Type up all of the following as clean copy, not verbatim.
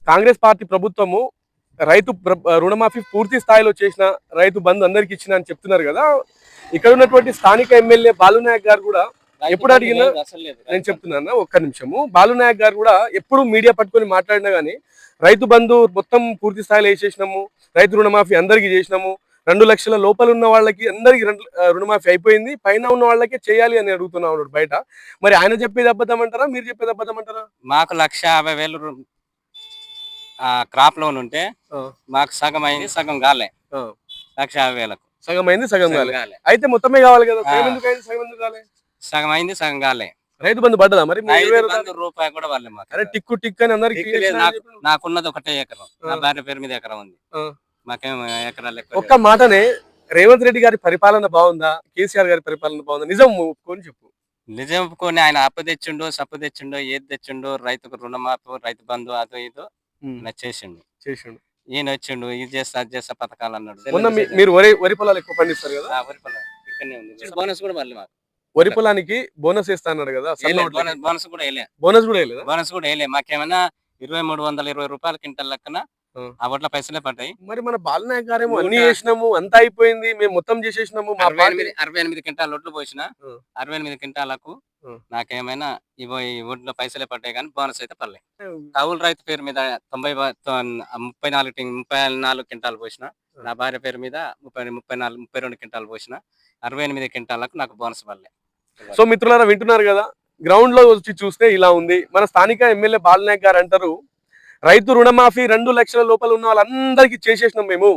Congress party ప్రభుత్వము రైతు రుణమాఫీ పూర్తి స్థాయిలో చేసిన, రైతు బంధు అందరికి ఇచ్చిన అని చెప్తున్నారు కదా. ఇక్కడ ఉన్నటువంటి స్థానిక ఎమ్మెల్యే బాలునాయక్ గారు కూడా ఎప్పుడు అడిగినా నేను చెప్తున్నాను, ఒక్క నిమిషము. బాలునాయక్ గారు కూడా ఎప్పుడు మీడియా పట్టుకొని మాట్లాడినా కానీ రైతు బంధు మొత్తం పూర్తి స్థాయిలో వేసేసినాము, రైతు రుణమాఫీ అందరికీ చేసినాము, 2 లక్షల లోపల ఉన్న వాళ్ళకి అందరికి రుణమాఫీ అయిపోయింది, పైన ఉన్న వాళ్ళకే చేయాలి అని అడుగుతున్నా ఉన్నాడు బయట. మరి ఆయన చెప్పేది అబద్ధం అంటారా, మీరు చెప్పేది అబద్ధం అంటారా? మాకు 1,50,000 క్రాప్ లోన్ ఉంటే మాకు సగం అయింది, సగం కాలే. 1,50,000 సగం అయింది, సగం కాలే. అయితే మొత్తమే కావాలి కదా, సగం ఎందుకు అయింది, సగం ఎందుకు కాలే? సగం అయింది, సగం కాలే. రైతు బంధు పడ్డదా మరి? రూపాయి కూడా వాళ్ళే మాకు. అరే టిక్కు టిక్ అని అందరికి. నాకున్నది 1 ఎకరం, నా భార్య పేరు మీద ఎకరం ఉంది, మాకేం ఎకరాలు ఎక్కువ. ఒక్క మాటనే, రేవంత్ రెడ్డి గారి పరిపాలన బాగుందా, కేసీఆర్ గారి పరిపాలన బాగుందా? నిజం ఒప్పుకొని చెప్పు. నిజం ఒప్పుకొని ఆయన అప్పు తెచ్చిండు, సప్పు తెచ్చిండు, ఏది తెచ్చిండు, రైతుకు రుణమాఫీ, రైతు బంధు, అదో ఇదో చేసిండు. ఈయన వచ్చిండు, ఇది చేస్తా అది చేస్తా పథకాలు అన్నాడు. మీరు వరి పొలాలు ఎక్కువ పండిస్తారు కదా, వరి పొలం ఇక్కడనే ఉంది. బోనస్ కూడా మళ్ళీ మాకు వరి పొలానికి బోనస్ ఇస్తా అన్నాడు కదా. బోనస్ కూడా వేయలే. బోనస్ కూడా వేయలే. మాకేమైనా 2,320 రూపాయల క్వింటల్ లెక్కన ఆ ఓట్ల పైసలే పడ్డాయి. మరి మన బాలనాయక్ గారేమో అన్ని చేసినాము, అంతా అయిపోయింది, మేము మొత్తం చేసేసినాము. 68 క్వింటాల ఒడ్లు పోసిన, 68 క్వింటాలకు నాకేమైనా ఈ ఒడ్ల పైసలే పడ్డాయి కానీ బోనస్ అయితే పడలే. కౌలు రైతు పేరు మీద 34 క్వింటాలు పోసిన, నా భార్య పేరు మీద 32 క్వింటాలు పోసిన, 68 క్వింటాలకు నాకు బోనస్ పడలే. సో మిత్రులారా, వింటున్నారు కదా, గ్రౌండ్ లో వచ్చి చూస్తే ఇలా ఉంది. మన స్థానిక ఎమ్మెల్యే బాలనాయక్ గారు అంటారు, రైతు రుణమాఫీ 2 లక్షల లోపల ఉన్న వాళ్ళందరికీ చేసేసినాం, మేము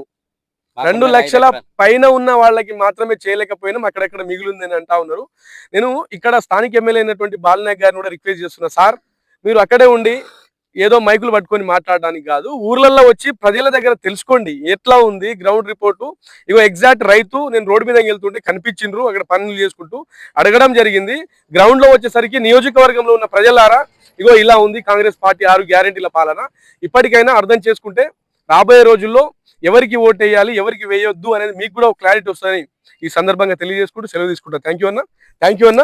2 లక్షల పైన ఉన్న వాళ్ళకి మాత్రమే చేయలేకపోయినాం, అక్కడెక్కడ మిగిలింది అని అంటా ఉన్నారు. నేను ఇక్కడ స్థానిక ఎమ్మెల్యే అయినటువంటి బాలనాయక్ గారిని కూడా రిక్వెస్ట్ చేస్తున్నా, సార్ మీరు అక్కడే ఉండి ఏదో మైకులు పట్టుకొని మాట్లాడడానికి కాదు, ఊర్లలో వచ్చి ప్రజల దగ్గర తెలుసుకోండి ఎట్లా ఉంది గ్రౌండ్ రిపోర్టు. ఇగో ఎగ్జాక్ట్ రైతు నేను రోడ్డు మీద వెళ్తుంటే కనిపించిండ్రు, అక్కడ పనులు చేసుకుంటూ అడగడం జరిగింది. గ్రౌండ్ లో వచ్చేసరికి నియోజకవర్గంలో ఉన్న ప్రజలారా, ఇగో ఇలా ఉంది కాంగ్రెస్ పార్టీ 6 గ్యారెంటీల పాలన. ఇప్పటికైనా అర్థం చేసుకుంటే రాబోయే రోజుల్లో ఎవరికి ఓటు వేయాలి, ఎవరికి వేయొద్దు అనేది మీకు కూడా ఒక క్లారిటీ వస్తుందని ఈ సందర్భంగా తెలియజేసుకుంటూ సెలవు తీసుకుంటా. థ్యాంక్ యూ అన్న.